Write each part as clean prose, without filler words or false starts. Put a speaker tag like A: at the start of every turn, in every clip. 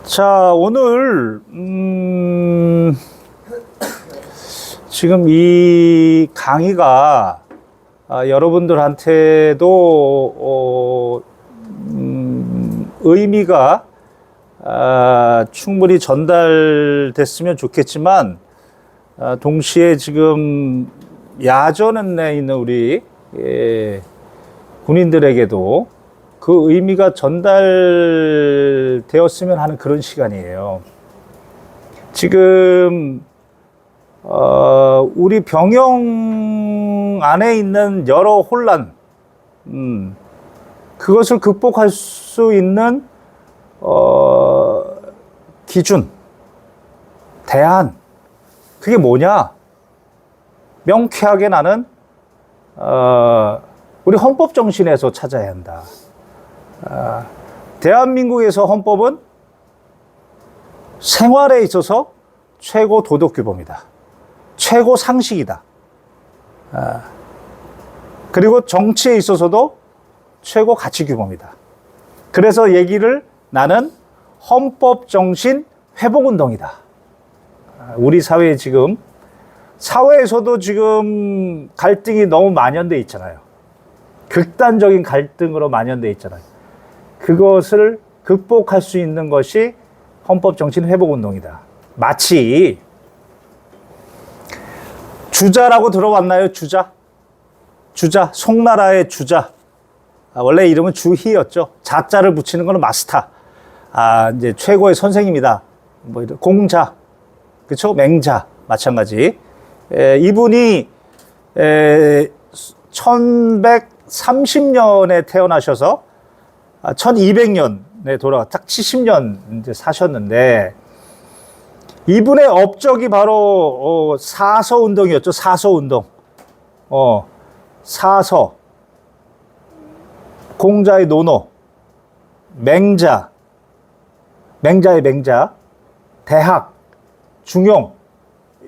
A: 자, 오늘 지금 이 강의가 여러분들한테도 의미가 충분히 전달됐으면 좋겠지만, 동시에 지금 야전에 있는 우리 군인들에게도 그 의미가 전달되었으면 하는 그런 시간이에요. 지금 우리 병영 안에 있는 여러 혼란, 그것을 극복할 수 있는 기준, 대안, 그게 뭐냐? 명쾌하게 나는 우리 헌법 정신에서 찾아야 한다. 대한민국에서 헌법은 생활에 있어서 최고 도덕 규범이다. 최고 상식이다. 그리고 정치에 있어서도 최고 가치 규범이다. 그래서 얘기를 나는 헌법 정신 회복 운동이다. 우리 사회에 지금 사회에서도 지금 갈등이 너무 만연돼 있잖아요. 극단적인 갈등으로 만연돼 있잖아요. 그것을 극복할 수 있는 것이 헌법 정신 회복 운동이다. 마치 주자라고 들어봤나요? 주자, 송나라의 주자. 원래 이름은 주희였죠. 자자를 붙이는 것은 마스터. 이제 최고의 선생님이다. 뭐 공자, 그렇죠? 맹자 마찬가지. 이분이 1130년에 태어나셔서 1200년에 딱 70년 이제 사셨는데, 이분의 업적이 바로 사서 운동이었죠. 사서 운동. 사서, 공자의 논어, 맹자, 맹자의 맹자, 대학, 중용,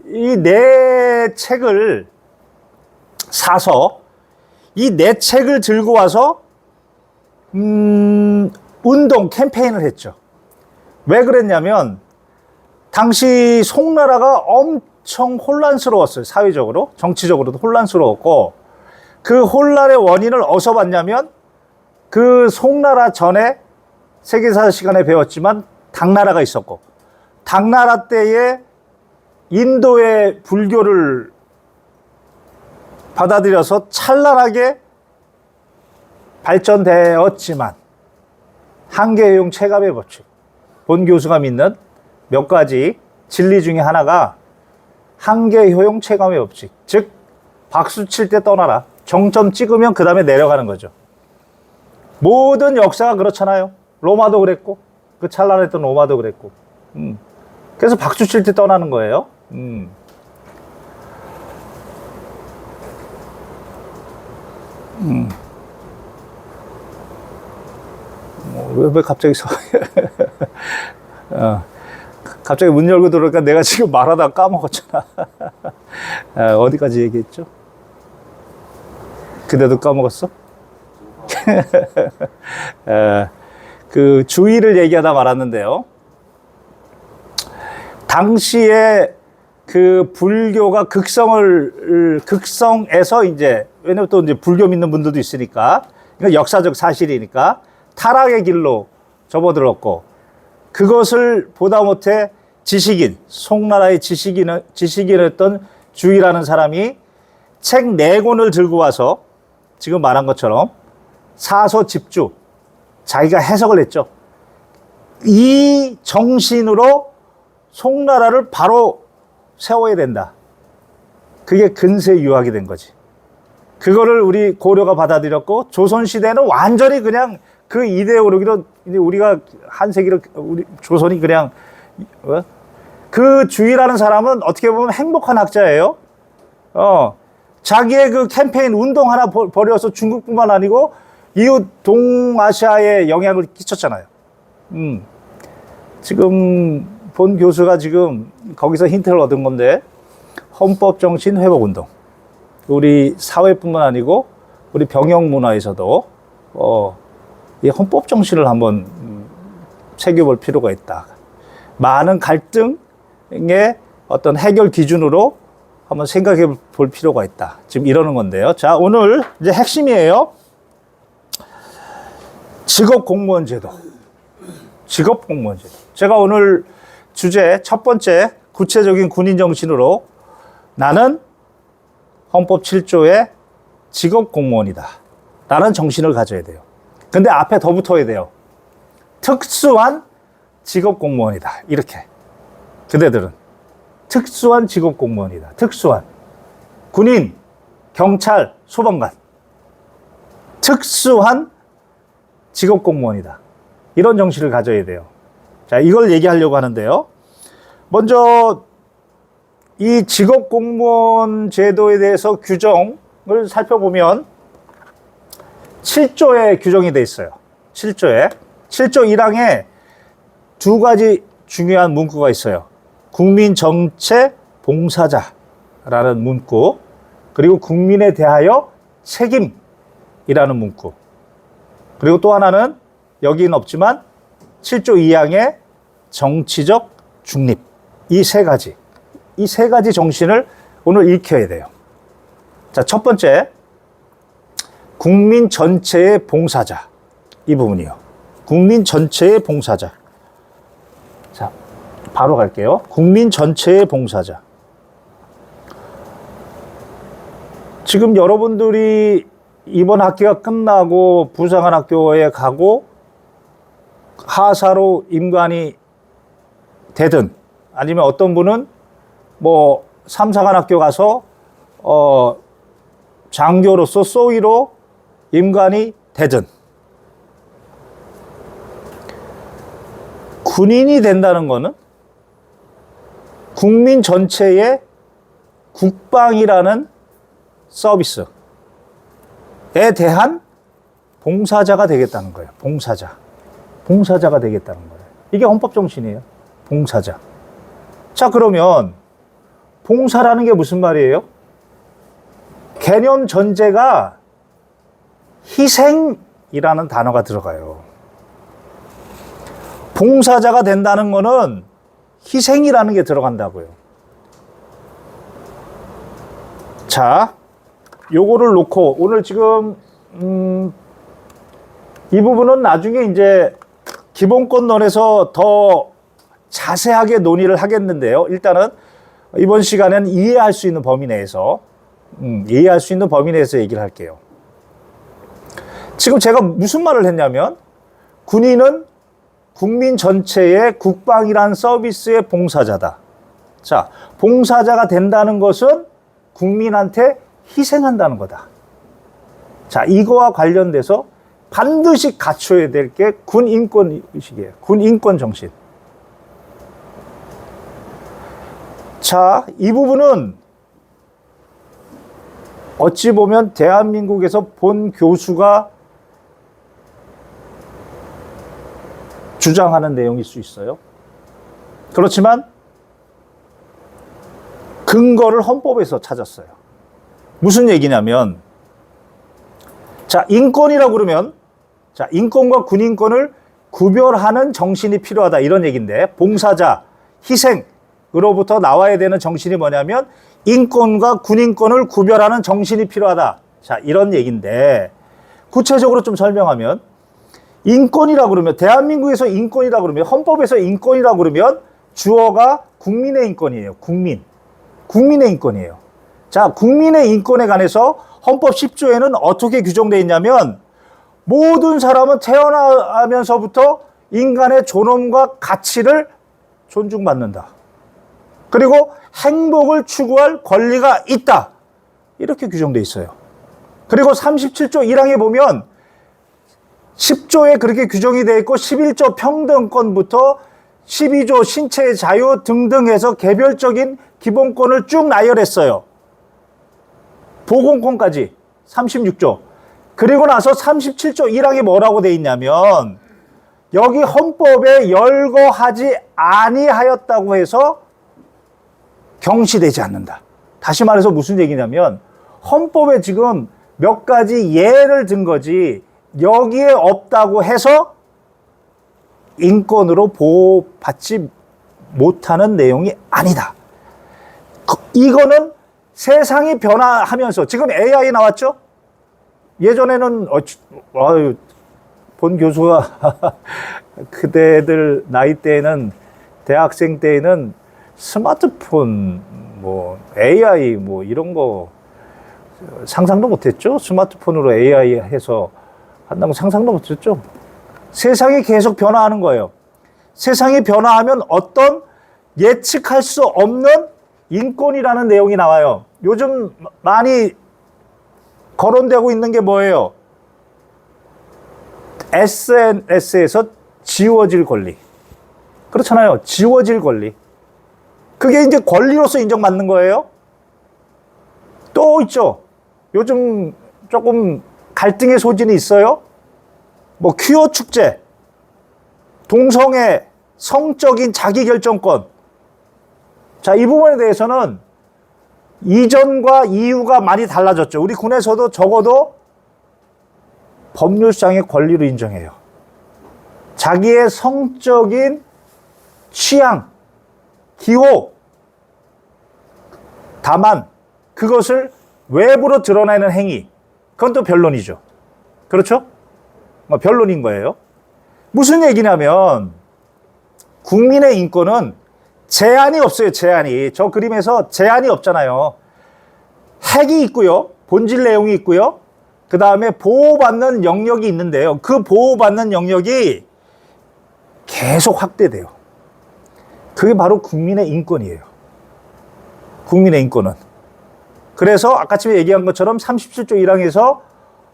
A: 이 네 책을 사서 이 네 책을 들고 와서 운동 캠페인을 했죠. 왜 그랬냐면 당시 송나라가 엄청 혼란스러웠어요. 사회적으로, 정치적으로도 혼란스러웠고, 그 혼란의 원인을 어디서 봤냐면 그 송나라 전에 세계사 시간에 배웠지만 당나라가 있었고, 당나라 때에 인도의 불교를 받아들여서 찬란하게 발전되었지만 한계효용 체감의 법칙, 본 교수가 믿는 몇 가지 진리 중에 하나가 한계효용 체감의 법칙, 즉 박수 칠 때 떠나라, 정점 찍으면 그 다음에 내려가는 거죠. 모든 역사가 그렇잖아요. 로마도 그랬고, 그 찬란했던 로마도 그랬고. 그래서 박수 칠 때 떠나는 거예요. 왜 갑자기 갑자기 문 열고 들어오니까 내가 지금 말하다가 까먹었잖아. 어디까지 얘기했죠? 그대도 까먹었어? 그 주의를 얘기하다 말았는데요. 당시에 그 불교가 극성에서 이제, 왜냐면 또 이제 불교 믿는 분들도 있으니까, 이건 역사적 사실이니까 타락의 길로 접어들었고, 그것을 보다 못해 지식인, 송나라의 지식인이었던 주의라는 사람이 책 4권을 들고 와서 지금 말한 것처럼 사서 집주, 자기가 해석을 했죠. 이 정신으로 송나라를 바로 세워야 된다. 그게 근세 유학이 된 거지. 그거를 우리 고려가 받아들였고, 조선시대는 완전히 그냥 그 이데올로기로, 우리가 한 세기로, 우리 조선이 그냥, 그 주의라는 사람은 어떻게 보면 행복한 학자예요. 자기의 그 캠페인 운동 하나 벌여서 중국뿐만 아니고 이웃 동아시아에 영향을 끼쳤잖아요. 지금 본 교수가 지금 거기서 힌트를 얻은 건데, 헌법 정신 회복 운동. 우리 사회뿐만 아니고 우리 병영 문화에서도 이 헌법 정신을 한번 새겨볼 필요가 있다. 많은 갈등의 어떤 해결 기준으로 한번 생각해 볼 필요가 있다. 지금 이러는 건데요. 자, 오늘 이제 핵심이에요. 직업공무원 제도. 직업공무원 제도. 제가 오늘 주제 첫 번째 구체적인 군인 정신으로 나는 헌법 7조의 직업공무원이다. 라는 정신을 가져야 돼요. 근데 앞에 더 붙어야 돼요. 특수한 직업공무원이다. 이렇게. 그대들은. 특수한 직업공무원이다. 특수한. 군인, 경찰, 소방관. 특수한 직업공무원이다. 이런 정신을 가져야 돼요. 자, 이걸 얘기하려고 하는데요. 먼저 이 직업공무원 제도에 대해서 규정을 살펴보면 7조에 규정이 되어 있어요. 7조에. 7조 1항에 두 가지 중요한 문구가 있어요. 국민정체 봉사자라는 문구, 그리고 국민에 대하여 책임이라는 문구, 그리고 또 하나는 여기는 없지만 7조 2항의 정치적 중립. 이 세 가지 정신을 오늘 익혀야 돼요. 자, 첫 번째, 국민 전체의 봉사자. 이 부분이요. 국민 전체의 봉사자. 자, 바로 갈게요. 국민 전체의 봉사자. 지금 여러분들이 이번 학기가 끝나고 부상한 학교에 가고 하사로 임관이 되든, 아니면 어떤 분은 뭐 삼사관 학교 가서 장교로서 소위로 임관이 되든, 군인이 된다는 거는 국민 전체의 국방이라는 서비스에 대한 봉사자가 되겠다는 거예요. 봉사자가 되겠다는 거예요. 이게 헌법 정신이에요. 봉사자. 자, 그러면 봉사라는 게 무슨 말이에요? 개념 전제가 희생이라는 단어가 들어가요. 봉사자가 된다는 거는 희생이라는 게 들어간다고요. 자, 요거를 놓고 오늘 지금 이 부분은 나중에 이제 기본권론에서 더 자세하게 논의를 하겠는데요. 일단은 이번 시간에는 이해할 수 있는 범위 내에서 얘기를 할게요. 지금 제가 무슨 말을 했냐면, 군인은 국민 전체의 국방이란 서비스의 봉사자다. 자, 봉사자가 된다는 것은 국민한테 희생한다는 거다. 자, 이거와 관련돼서 반드시 갖춰야 될 게 군인권 의식이에요. 군인권 정신. 자, 이 부분은 어찌 보면 대한민국에서 본 교수가 주장하는 내용일 수 있어요. 그렇지만 근거를 헌법에서 찾았어요. 무슨 얘기냐면, 자, 인권이라고 그러면, 자, 인권과 군인권을 구별하는 정신이 필요하다, 이런 얘기인데, 봉사자, 희생으로부터 나와야 되는 정신이 뭐냐면 인권과 군인권을 구별하는 정신이 필요하다. 자, 이런 얘기인데, 구체적으로 좀 설명하면, 인권이라고 그러면, 대한민국에서 인권이라고 그러면, 헌법에서 인권이라고 그러면 주어가 국민의 인권이에요. 국민의 인권이에요. 자, 국민의 인권에 관해서 헌법 10조에는 어떻게 규정되어 있냐면, 모든 사람은 태어나면서부터 인간의 존엄과 가치를 존중받는다. 그리고 행복을 추구할 권리가 있다. 이렇게 규정되어 있어요. 그리고 37조 1항에 보면 10조에 그렇게 규정이 되어 있고, 11조 평등권부터 12조 신체의 자유 등등 해서 개별적인 기본권을 쭉 나열했어요. 보건권까지 36조. 그리고 나서 37조 1항에 뭐라고 돼 있냐면, 여기 헌법에 열거하지 아니하였다고 해서 경시되지 않는다. 다시 말해서 무슨 얘기냐면, 헌법에 지금 몇 가지 예를 든 거지, 여기에 없다고 해서 인권으로 보호받지 못하는 내용이 아니다. 이거는 세상이 변화하면서 지금 AI 나왔죠? 예전에는 본 교수가 그대들 나이 때에는 대학생 때에는 스마트폰 뭐 AI 뭐 이런 거 상상도 못했죠. 스마트폰으로 AI 해서 한다고 상상도 못했죠. 세상이 계속 변화하는 거예요. 세상이 변화하면 어떤 예측할 수 없는 인권이라는 내용이 나와요. 요즘 많이 거론되고 있는 게 뭐예요? SNS에서 지워질 권리. 그렇잖아요. 지워질 권리. 그게 이제 권리로서 인정받는 거예요. 또 있죠. 요즘 조금 갈등의 소진이 있어요. 뭐 퀴어 축제, 동성애, 성적인 자기결정권. 자, 이 부분에 대해서는 이전과 이후가 많이 달라졌죠. 우리 군에서도 적어도 법률상의 권리로 인정해요. 자기의 성적인 취향, 기호. 다만 그것을 외부로 드러내는 행위. 그건 또 변론이죠. 그렇죠? 변론인 거예요. 무슨 얘기냐면 국민의 인권은 제한이 없어요. 제한이. 저 그림에서 제한이 없잖아요. 핵이 있고요. 본질 내용이 있고요. 그 다음에 보호받는 영역이 있는데요. 그 보호받는 영역이 계속 확대돼요. 그게 바로 국민의 인권이에요. 국민의 인권은. 그래서 아까 전에 얘기한 것처럼 37조 1항에서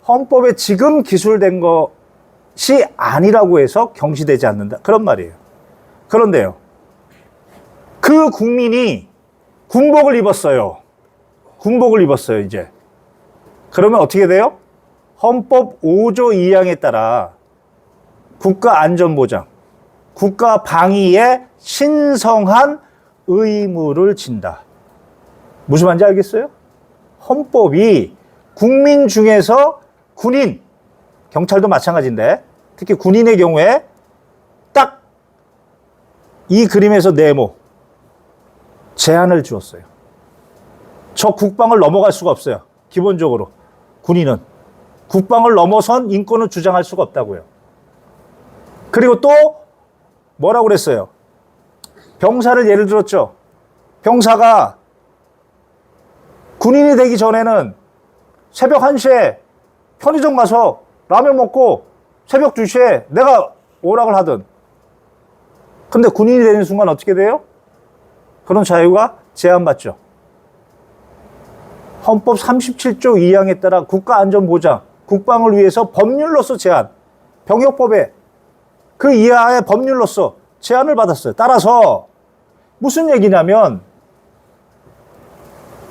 A: 헌법에 지금 기술된 것이 아니라고 해서 경시되지 않는다. 그런 말이에요. 그런데요. 그 국민이 군복을 입었어요. 군복을 입었어요, 이제. 그러면 어떻게 돼요? 헌법 5조 2항에 따라 국가안전보장, 국가방위에 신성한 의무를 진다. 무슨 말인지 알겠어요? 헌법이 국민 중에서 군인, 경찰도 마찬가지인데 특히 군인의 경우에 딱 이 그림에서 네모 제한을 주었어요. 저 국방을 넘어갈 수가 없어요. 기본적으로 군인은 국방을 넘어선 인권을 주장할 수가 없다고요. 그리고 또 뭐라고 그랬어요? 병사를 예를 들었죠. 병사가 군인이 되기 전에는 새벽 1시에 편의점 가서 라면 먹고 새벽 2시에 내가 오락을 하든. 근데 군인이 되는 순간 어떻게 돼요? 그런 자유가 제한받죠. 헌법 37조 2항에 따라 국가안전보장, 국방을 위해서 법률로서 제한, 병역법에 그 이하의 법률로서 제한을 받았어요. 따라서 무슨 얘기냐면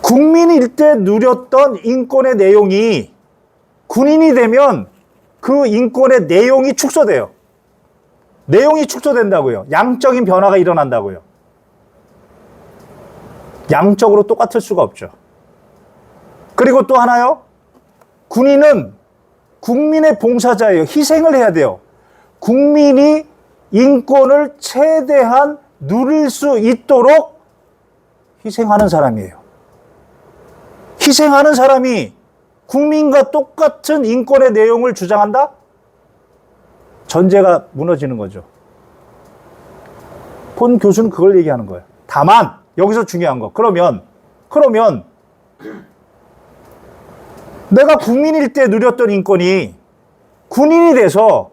A: 국민일 때 누렸던 인권의 내용이 군인이 되면 그 인권의 내용이 축소돼요. 내용이 축소된다고요. 양적인 변화가 일어난다고요. 양적으로 똑같을 수가 없죠. 그리고 또 하나요. 군인은 국민의 봉사자예요. 희생을 해야 돼요. 국민이 인권을 최대한 누릴 수 있도록 희생하는 사람이에요. 희생하는 사람이 국민과 똑같은 인권의 내용을 주장한다? 전제가 무너지는 거죠. 본 교수는 그걸 얘기하는 거예요. 다만 여기서 중요한 거. 그러면 내가 국민일 때 누렸던 인권이 군인이 돼서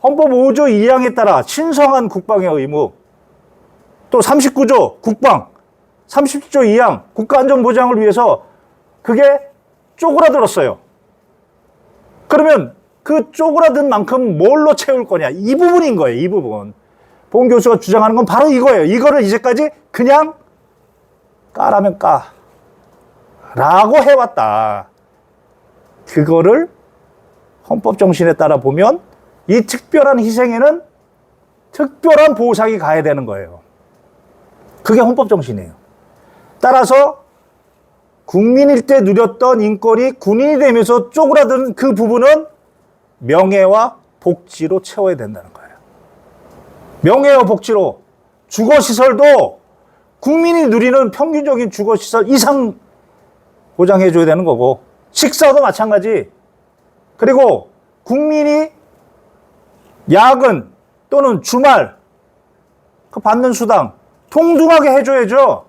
A: 헌법 5조 2항에 따라 신성한 국방의 의무, 또 39조 국방, 30조 2항 국가안전보장을 위해서 그게 쪼그라들었어요. 그러면 그 쪼그라든 만큼 뭘로 채울 거냐? 이 부분인 거예요. 이 부분. 본 교수가 주장하는 건 바로 이거예요. 이거를 이제까지 그냥 까라면 까 라고 해왔다. 그거를 헌법 정신에 따라 보면 이 특별한 희생에는 특별한 보상이 가야 되는 거예요. 그게 헌법 정신이에요. 따라서 국민일 때 누렸던 인권이 군인이 되면서 쪼그라든 그 부분은 명예와 복지로 채워야 된다는 거예요. 명예와 복지로 주거시설도 국민이 누리는 평균적인 주거시설 이상 보장해줘야 되는 거고, 식사도 마찬가지. 그리고 국민이 야근 또는 주말 그 받는 수당 동등하게 해줘야죠.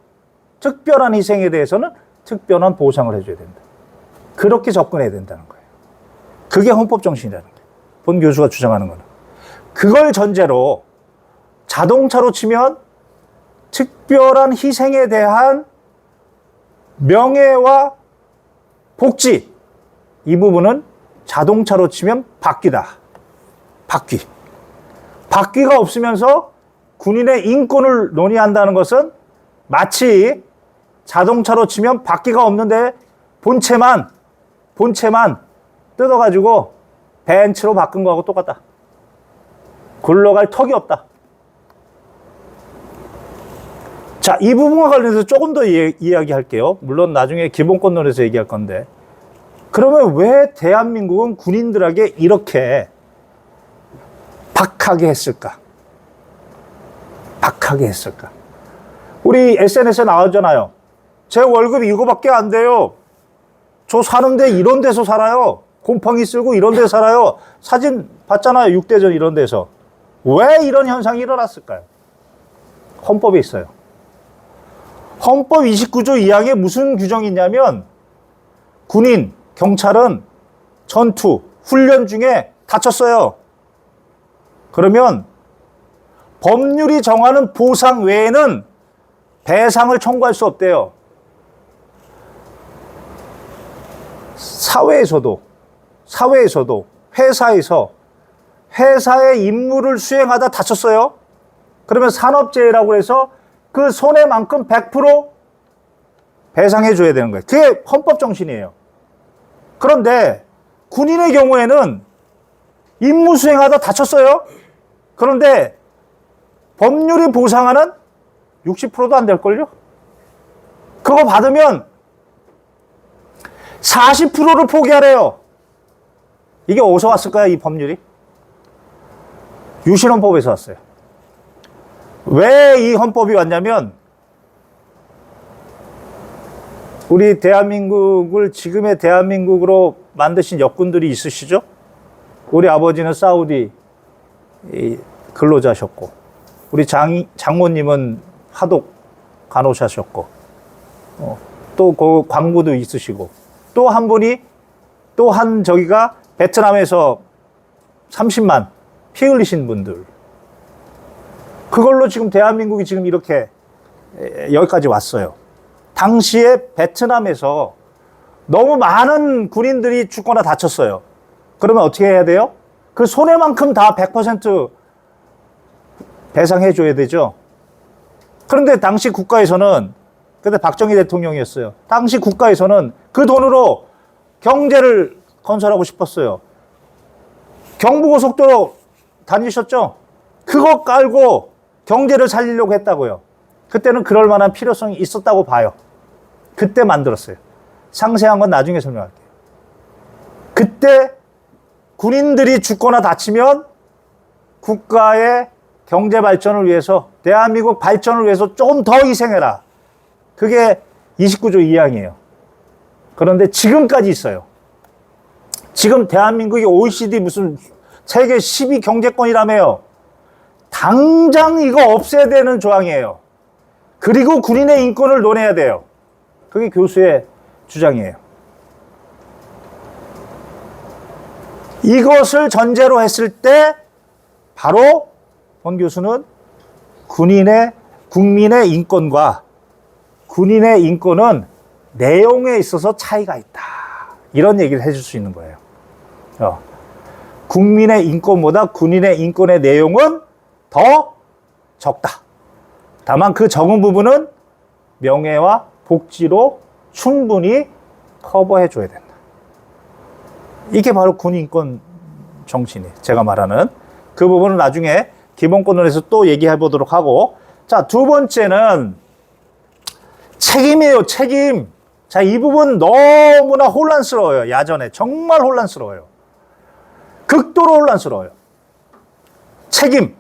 A: 특별한 희생에 대해서는 특별한 보상을 해줘야 된다. 그렇게 접근해야 된다는 거예요. 그게 헌법 정신이라는 거예요. 본 교수가 주장하는 거는. 그걸 전제로 자동차로 치면 특별한 희생에 대한 명예와 복지, 이 부분은 자동차로 치면 바퀴다. 바퀴. 바퀴가 없으면서 군인의 인권을 논의한다는 것은 마치 자동차로 치면 바퀴가 없는데 본체만 뜯어가지고 벤츠로 바꾼 거하고 똑같다. 굴러갈 턱이 없다. 자, 이 부분과 관련해서 조금 더 이야기할게요. 물론 나중에 기본권론에서 얘기할 건데, 그러면 왜 대한민국은 군인들에게 이렇게 박하게 했을까? 박하게 했을까? 우리 SNS에 나오잖아요. 제 월급이 이거밖에 안 돼요. 저 사는데 이런 데서 살아요. 곰팡이 쓸고 이런 데서 살아요. 사진 봤잖아요. 육대전 이런 데서. 왜 이런 현상이 일어났을까요? 헌법에 있어요. 헌법 29조 2항에 무슨 규정이 있냐면, 군인, 경찰은 전투, 훈련 중에 다쳤어요. 그러면 법률이 정하는 보상 외에는 배상을 청구할 수 없대요. 사회에서도 회사의 임무를 수행하다 다쳤어요. 그러면 산업재해라고 해서 그 손해만큼 100% 배상해 줘야 되는 거예요. 그게 헌법 정신이에요. 그런데 군인의 경우에는 임무 수행하다 다쳤어요. 그런데 법률이 보상하는 60%도 안 될걸요? 그거 받으면 40%를 포기하래요. 이게 어디서 왔을까요, 이 법률이? 유신헌법에서 왔어요. 왜 이 헌법이 왔냐면, 우리 대한민국을 지금의 대한민국으로 만드신 역군들이 있으시죠? 우리 아버지는 사우디 근로자셨고, 우리 장모님은 화독 간호사셨고, 또 그 광부도 있으시고, 또 한 분이, 저기가 베트남에서 30만 피 흘리신 분들. 그걸로 지금 대한민국이 지금 이렇게 여기까지 왔어요. 당시에 베트남에서 너무 많은 군인들이 죽거나 다쳤어요. 그러면 어떻게 해야 돼요? 그 손해만큼 다 100% 배상해 줘야 되죠. 그런데 당시 국가에서는, 그때 박정희 대통령이었어요. 당시 국가에서는 그 돈으로 경제를 건설하고 싶었어요. 경부고속도로 다니셨죠? 그거 깔고 경제를 살리려고 했다고요. 그때는 그럴 만한 필요성이 있었다고 봐요. 그때 만들었어요. 상세한 건 나중에 설명할게요. 그때 군인들이 죽거나 다치면 국가의 경제 발전을 위해서, 대한민국 발전을 위해서 조금 더 희생해라. 그게 29조 2항이에요. 그런데 지금까지 있어요. 지금 대한민국이 OECD 무슨 세계 10위 경제권이라며요. 당장 이거 없애야 되는 조항이에요. 그리고 군인의 인권을 논해야 돼요. 그게 교수의 주장이에요. 이것을 전제로 했을 때 바로 권 교수는 국민의 인권과 군인의 인권은 내용에 있어서 차이가 있다. 이런 얘기를 해줄 수 있는 거예요. 국민의 인권보다 군인의 인권의 내용은 더 적다. 다만 그 적은 부분은 명예와 복지로 충분히 커버해 줘야 된다. 이게 바로 군인권 정신이에요. 제가 말하는. 그 부분은 나중에 기본권론에서 또 얘기해 보도록 하고, 자, 두 번째는 책임이에요. 책임. 자, 이 부분 너무나 혼란스러워요. 야전에. 정말 혼란스러워요. 극도로 혼란스러워요. 책임.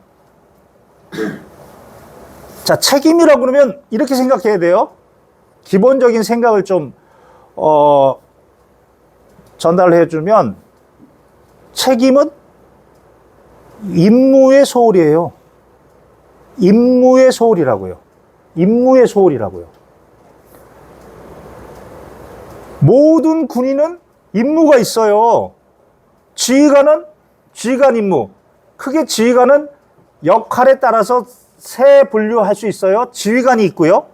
A: 자, 책임이라고 그러면 이렇게 생각해야 돼요. 기본적인 생각을 좀 전달해 주면, 책임은 임무의 소홀이에요. 임무의 소홀이라고요. 임무의 소홀이라고요. 모든 군인은 임무가 있어요. 지휘관 임무. 크게 지휘관은 역할에 따라서 세 분류할 수 있어요. 지휘관이 있고요.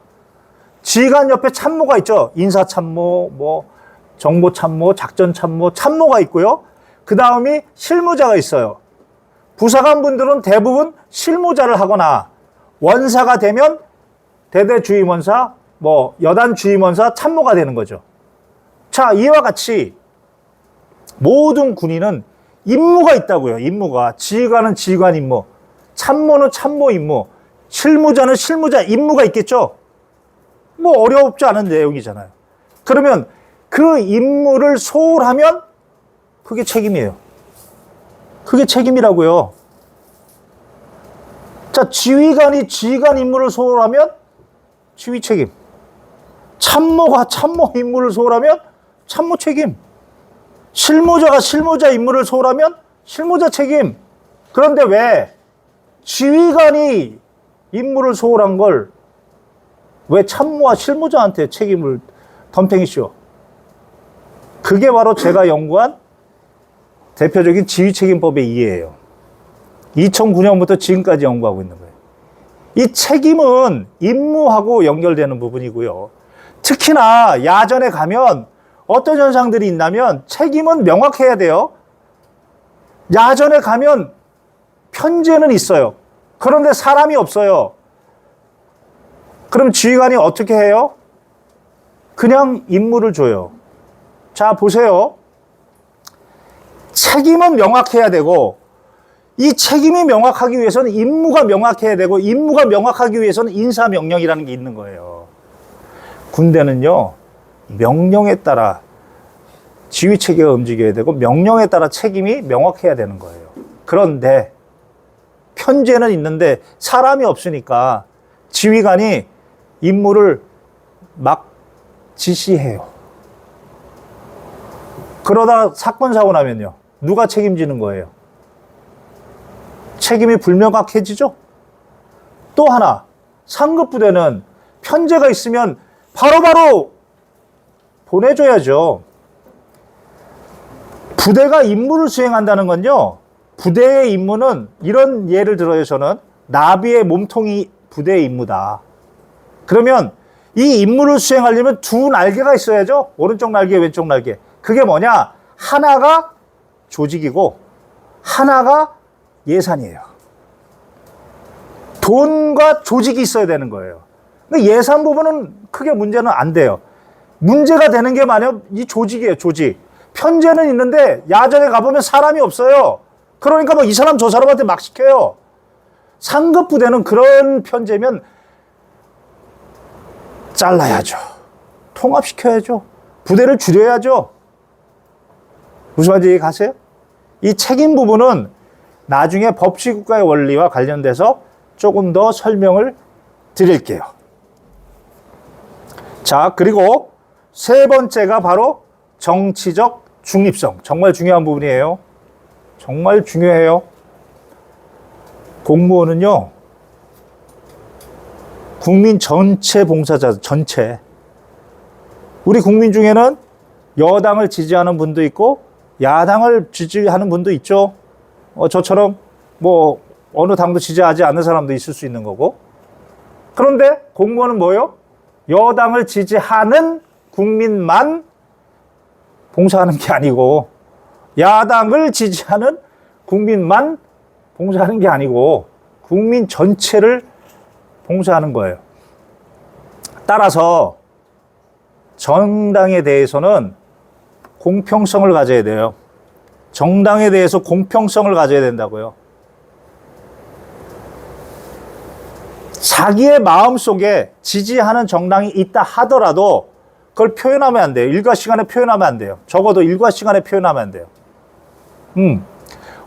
A: 지휘관 옆에 참모가 있죠. 인사참모, 뭐 정보참모, 작전참모, 참모가 있고요. 그 다음이 실무자가 있어요. 부사관분들은 대부분 실무자를 하거나 원사가 되면 대대주임원사, 뭐 여단주임원사, 참모가 되는 거죠. 자, 이와 같이 모든 군인은 임무가 있다고요. 임무가. 지휘관은 지휘관 임무, 참모는 참모 임무, 실무자는 실무자 임무가 있겠죠. 뭐 어렵지 않은 내용이잖아요. 그러면 그 임무를 소홀하면 그게 책임이에요. 그게 책임이라고요. 자, 지휘관이 지휘관 임무를 소홀하면 지휘 책임. 참모가 참모 임무를 소홀하면 참모 책임. 실무자가 실무자 임무를 소홀하면 실무자 책임. 그런데 왜 지휘관이 임무를 소홀한 걸 왜 참모와 실무자한테 책임을 덤탱이쇼? 그게 바로 제가 연구한 대표적인 지휘책임법의 이해예요. 2009년부터 지금까지 연구하고 있는 거예요. 이 책임은 임무하고 연결되는 부분이고요. 특히나 야전에 가면 어떤 현상들이 있냐면 책임은 명확해야 돼요. 야전에 가면 편제는 있어요. 그런데 사람이 없어요. 그럼 지휘관이 어떻게 해요? 그냥 임무를 줘요. 자, 보세요. 책임은 명확해야 되고, 이 책임이 명확하기 위해서는 임무가 명확해야 되고, 임무가 명확하기 위해서는 인사명령이라는 게 있는 거예요. 군대는요, 명령에 따라 지휘체계가 움직여야 되고, 명령에 따라 책임이 명확해야 되는 거예요. 그런데 편제는 있는데 사람이 없으니까 지휘관이 임무를 막 지시해요. 그러다 사건 사고 나면요, 누가 책임지는 거예요? 책임이 불명확해지죠? 또 하나, 상급 부대는 편제가 있으면 바로바로 보내줘야죠. 부대가 임무를 수행한다는 건요, 부대의 임무는 이런 예를 들어요. 저는 나비의 몸통이 부대의 임무다. 그러면 이 임무를 수행하려면 두 날개가 있어야죠. 오른쪽 날개, 왼쪽 날개. 그게 뭐냐? 하나가 조직이고 하나가 예산이에요. 돈과 조직이 있어야 되는 거예요. 그러니까 예산 부분은 크게 문제는 안 돼요. 문제가 되는 게 만약 이 조직이에요. 조직. 편제는 있는데 야전에 가보면 사람이 없어요. 그러니까 뭐 이 사람 저 사람한테 막 시켜요. 상급 부대는 그런 편제면 잘라야죠. 통합시켜야죠. 부대를 줄여야죠. 무슨 말인지 이해가세요? 이 책임 부분은 나중에 법치국가의 원리와 관련돼서 조금 더 설명을 드릴게요. 자, 그리고 세 번째가 바로 정치적 중립성. 정말 중요한 부분이에요. 정말 중요해요. 공무원은요, 국민 전체 봉사자, 전체. 우리 국민 중에는 여당을 지지하는 분도 있고 야당을 지지하는 분도 있죠. 저처럼 뭐 어느 당도 지지하지 않는 사람도 있을 수 있는 거고. 그런데 공무원은 뭐예요? 여당을 지지하는 국민만 봉사하는 게 아니고, 야당을 지지하는 국민만 봉사하는 게 아니고 국민 전체를 봉사하는 거예요. 따라서 정당에 대해서는 공평성을 가져야 돼요. 정당에 대해서 공평성을 가져야 된다고요. 자기의 마음속에 지지하는 정당이 있다 하더라도 그걸 표현하면 안 돼요. 일과 시간에 표현하면 안 돼요. 적어도 일과 시간에 표현하면 안 돼요.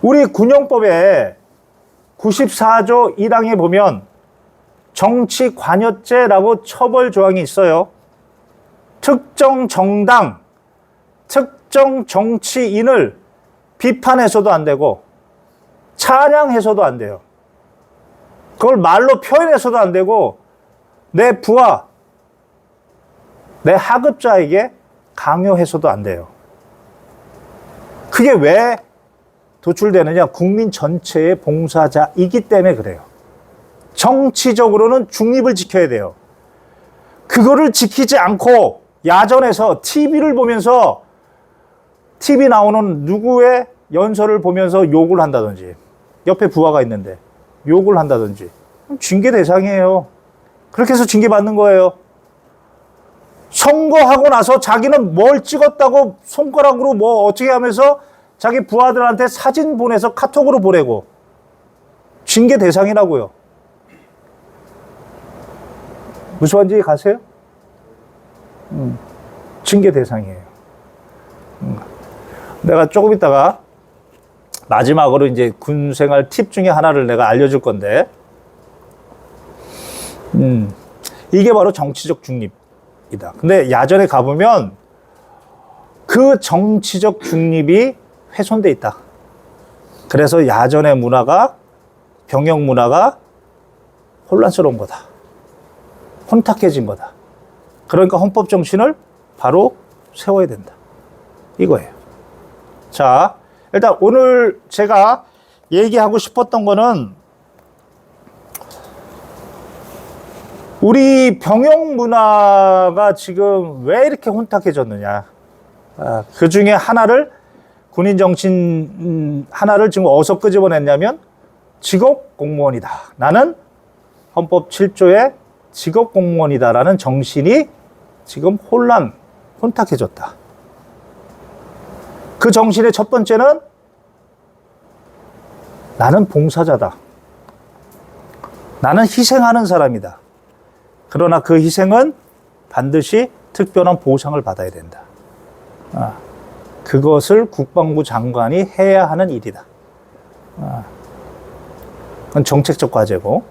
A: 우리 군용법에 94조 1항에 보면 정치 관여죄라고 처벌 조항이 있어요. 특정 정당, 특정 정치인을 비판해서도 안 되고 찬양해서도 안 돼요. 그걸 말로 표현해서도 안 되고 내 부하, 내 하급자에게 강요해서도 안 돼요. 그게 왜 도출되느냐? 국민 전체의 봉사자이기 때문에 그래요. 정치적으로는 중립을 지켜야 돼요. 그거를 지키지 않고 야전에서 TV를 보면서 TV 나오는 누구의 연설을 보면서 욕을 한다든지 옆에 부하가 있는데 욕을 한다든지 징계 대상이에요. 그렇게 해서 징계 받는 거예요. 선거하고 나서 자기는 뭘 찍었다고 손가락으로 뭐 어떻게 하면서 자기 부하들한테 사진 보내서 카톡으로 보내고 징계 대상이라고요. 무슨 말인지 가세요? 징계 대상이에요. 내가 조금 있다가 마지막으로 이제 군 생활 팁 중에 하나를 내가 알려줄 건데, 이게 바로 정치적 중립이다. 근데 야전에 가보면 그 정치적 중립이 훼손돼 있다. 그래서 야전의 문화가, 병영 문화가 혼란스러운 거다. 혼탁해진 거다. 그러니까 헌법 정신을 바로 세워야 된다. 이거예요. 자, 일단 오늘 제가 얘기하고 싶었던 거는 우리 병영 문화가 지금 왜 이렇게 혼탁해졌느냐. 그 중에 하나를 군인 정신 하나를 지금 어디서 끄집어냈냐면 직업 공무원이다. 나는 헌법 7조의 직업 공무원이다라는 정신이 지금 혼탁해졌다. 그 정신의 첫 번째는 나는 봉사자다. 나는 희생하는 사람이다. 그러나 그 희생은 반드시 특별한 보상을 받아야 된다. 그것을 국방부 장관이 해야 하는 일이다. 그건 정책적 과제고.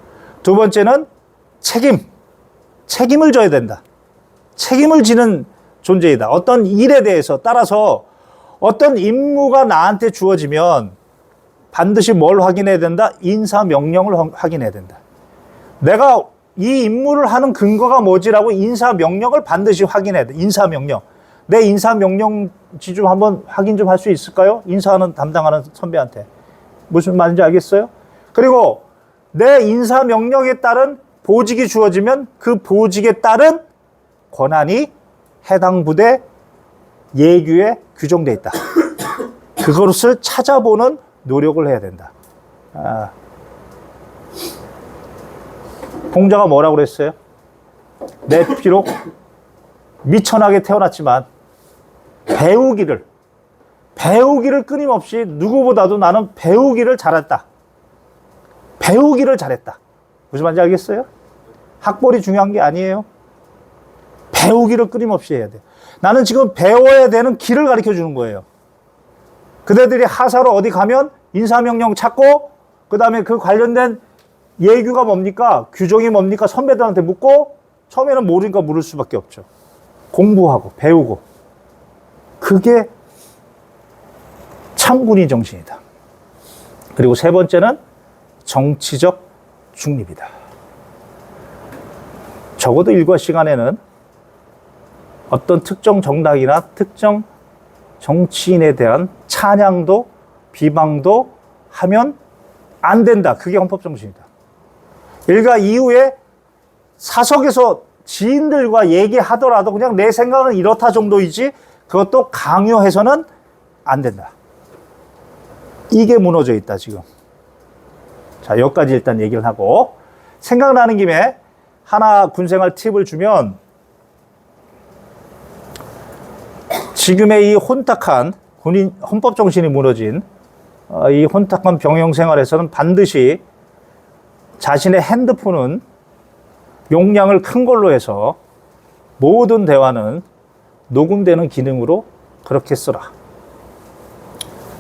A: 두 번째는 책임을 져야 된다. 책임을 지는 존재이다. 어떤 일에 대해서 따라서 어떤 임무가 나한테 주어지면 반드시 뭘 확인해야 된다? 인사명령을 확인해야 된다. 내가 이 임무를 하는 근거가 뭐지라고 인사명령을 반드시 확인해야 돼. 인사명령. 내 인사명령지 좀 한번 확인 좀 할 수 있을까요? 인사하는 담당하는 선배한테. 무슨 말인지 알겠어요? 그리고 내 인사명령에 따른 보직이 주어지면 그 보직에 따른 권한이 해당 부대 예규에 규정되어 있다. 그것을 찾아보는 노력을 해야 된다. 공자가 뭐라고 그랬어요? 내 비록 미천하게 태어났지만 배우기를 끊임없이 누구보다도 나는 배우기를 잘했다. 배우기를 잘했다. 무슨 말인지 알겠어요? 학벌이 중요한 게 아니에요. 배우기를 끊임없이 해야 돼. 나는 지금 배워야 되는 길을 가르쳐 주는 거예요. 그대들이 하사로 어디 가면 인사명령 찾고 그 다음에 그 관련된 예규가 뭡니까? 규정이 뭡니까? 선배들한테 묻고 처음에는 모르니까 물을 수밖에 없죠. 공부하고 배우고. 그게 참군인 정신이다. 그리고 세 번째는 정치적 중립이다. 적어도 일과 시간에는 어떤 특정 정당이나 특정 정치인에 대한 찬양도 비방도 하면 안 된다. 그게 헌법 정신이다. 일과 이후에 사석에서 지인들과 얘기하더라도 그냥 내 생각은 이렇다 정도이지 그것도 강요해서는 안 된다. 이게 무너져 있다 지금. 자, 여기까지 일단 얘기를 하고 생각나는 김에 하나 군생활 팁을 주면 지금의 이 혼탁한 군인 헌법 정신이 무너진 이 혼탁한 병영 생활에서는 반드시 자신의 핸드폰은 용량을 큰 걸로 해서 모든 대화는 녹음되는 기능으로 그렇게 쓰라.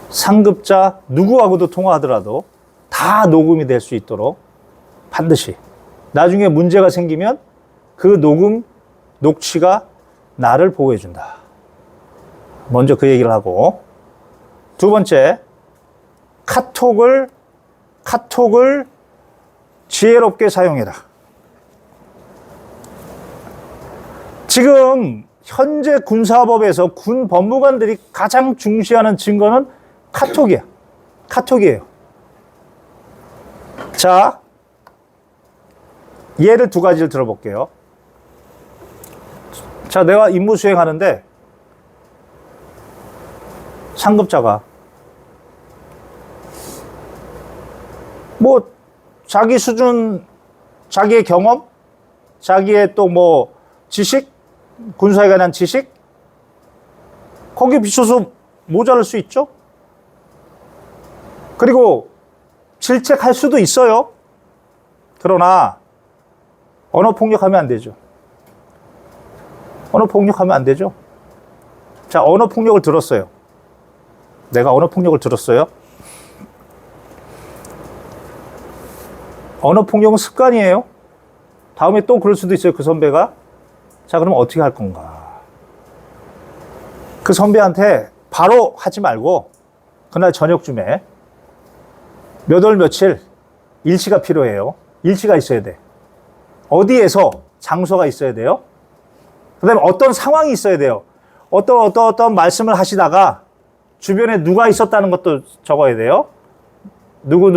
A: 상급자 누구하고도 통화하더라도 다 녹음이 될 수 있도록 반드시 나중에 문제가 생기면 그 녹음, 녹취가 나를 보호해준다. 먼저 그 얘기를 하고, 두 번째, 카톡을 지혜롭게 사용해라. 지금 현재 군사법에서 군 법무관들이 가장 중시하는 증거는 카톡이에요. 자, 예를 두 가지를 들어볼게요. 자, 내가 임무 수행하는데 상급자가 뭐 자기 수준, 자기의 경험, 자기의 또 뭐 지식, 군사에 관한 지식, 거기에 비춰서 모자랄 수 있죠. 그리고 질책할 수도 있어요. 그러나 언어폭력하면 안 되죠. 언어폭력하면 안 되죠. 자, 언어폭력을 들었어요. 내가 언어폭력을 들었어요. 언어폭력은 습관이에요. 다음에 또 그럴 수도 있어요, 그 선배가. 자, 그럼 어떻게 할 건가? 그 선배한테 바로 하지 말고 그날 저녁쯤에 몇 월 며칠 일시가 필요해요. 일시가 있어야 돼. 어디에서 장소가 있어야 돼요. 그 다음에 어떤 상황이 있어야 돼요. 어떤 말씀을 하시다가 주변에 누가 있었다는 것도 적어야 돼요. 누구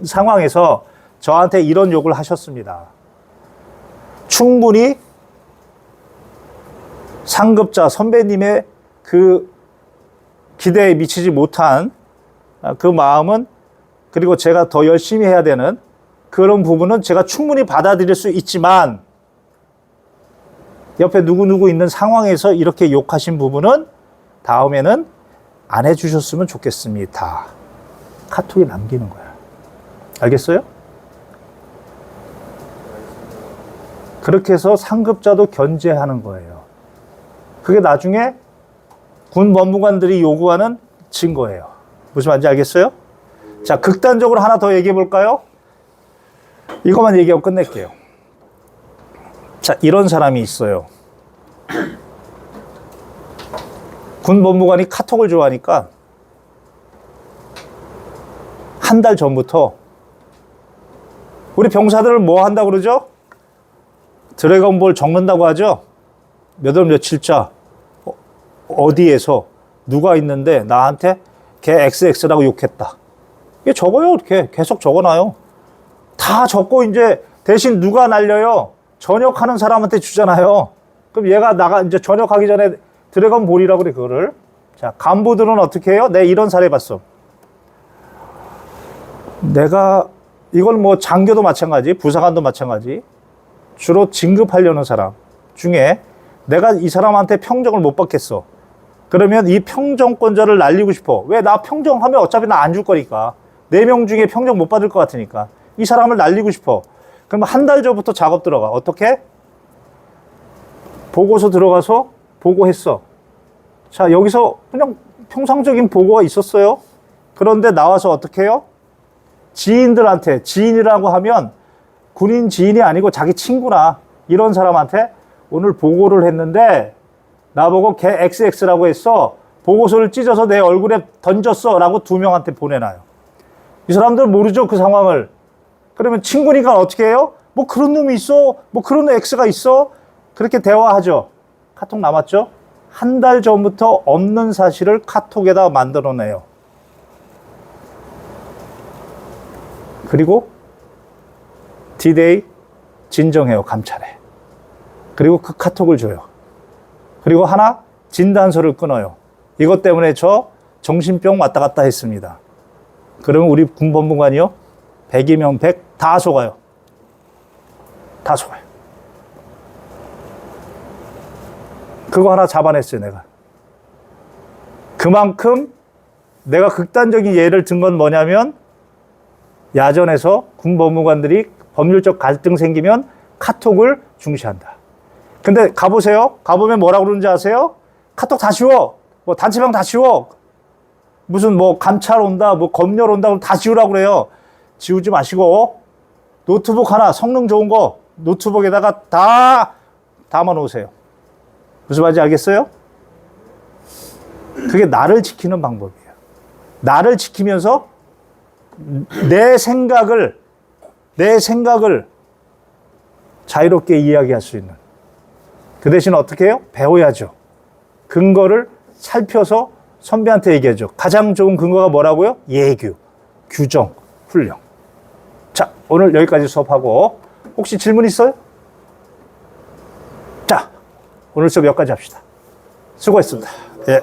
A: 상황에서 저한테 이런 욕을 하셨습니다. 충분히 상급자 선배님의 그 기대에 미치지 못한 그 마음은, 그리고 제가 더 열심히 해야 되는 그런 부분은 제가 충분히 받아들일 수 있지만, 옆에 누구 있는 상황에서 이렇게 욕하신 부분은 다음에는 안 해주셨으면 좋겠습니다. 카톡에 남기는 거야. 알겠어요? 그렇게 해서 상급자도 견제하는 거예요. 그게 나중에 군 법무관들이 요구하는 증거예요. 무슨 말인지 알겠어요? 자, 극단적으로 하나 더 얘기해 볼까요? 이것만 얘기하고 끝낼게요. 자, 이런 사람이 있어요. 군 법무관이 카톡을 좋아하니까 한 달 전부터 우리 병사들을 뭐 한다고 그러죠? 드래곤볼 적는다고 하죠? 몇 월 며칠자 어디에서 누가 있는데 나한테 걔 XX라고 욕했다. 이게 적어요. 이렇게 계속 적어놔요. 다 적고 이제 대신 누가 날려요? 전역하는 사람한테 주잖아요. 그럼 얘가 이제 전역하기 전에 드래곤볼이라고 그래, 그거를. 자, 간부들은 어떻게 해요? 내가 이런 사례 봤어. 내가 이걸 뭐 장교도 마찬가지, 부사관도 마찬가지. 주로 진급하려는 사람 중에 내가 이 사람한테 평정을 못 받겠어. 그러면 이 평정권자를 날리고 싶어. 왜? 나 평정하면 어차피 나 안 줄 거니까. 4명 중에 평정 못 받을 것 같으니까. 이 사람을 날리고 싶어. 그러면 한 달 전부터 작업 들어가. 어떻게? 보고서 들어가서 보고했어. 자, 여기서 그냥 평상적인 보고가 있었어요. 그런데 나와서 어떻게 해요? 지인들한테, 지인이라고 하면 군인 지인이 아니고 자기 친구나 이런 사람한테 오늘 보고를 했는데 나보고 걔 XX라고 했어. 보고서를 찢어서 내 얼굴에 던졌어. 라고 2명한테 보내놔요. 이 사람들 모르죠, 그 상황을. 그러면 친구니까 어떻게 해요? 뭐 그런 놈이 있어? 뭐 그런 X가 있어? 그렇게 대화하죠. 카톡 남았죠? 한 달 전부터 없는 사실을 카톡에다 만들어내요. 그리고 D-Day 진정해요, 감찰해. 그리고 그 카톡을 줘요. 그리고 하나 진단서를 끊어요. 이것 때문에 저 정신병 왔다 갔다 했습니다. 그러면 우리 군법무관이요, 100이면 100 다 속아요. 다 속아요. 그거 하나 잡아냈어요, 내가. 그만큼 내가 극단적인 예를 든 건 뭐냐면, 야전에서 군법무관들이 법률적 갈등 생기면 카톡을 중시한다. 근데 가보세요. 가보면 뭐라고 그러는지 아세요? 카톡 다 지워. 뭐 단체방 다 지워. 무슨 뭐 감찰 온다, 뭐 검열 온다, 그럼 다 지우라고 그래요. 지우지 마시고 노트북 하나 성능 좋은 거 노트북에다가 다 담아 놓으세요. 무슨 말인지 알겠어요? 그게 나를 지키는 방법이에요. 나를 지키면서 내 생각을 자유롭게 이야기할 수 있는. 그 대신 어떻게 해요? 배워야죠. 근거를 살펴서 선배한테 얘기하죠. 가장 좋은 근거가 뭐라고요? 예규, 규정, 훈령. 자, 오늘 여기까지 수업하고 혹시 질문 있어요? 자, 오늘 수업 여기까지 합시다. 수고했습니다. 예.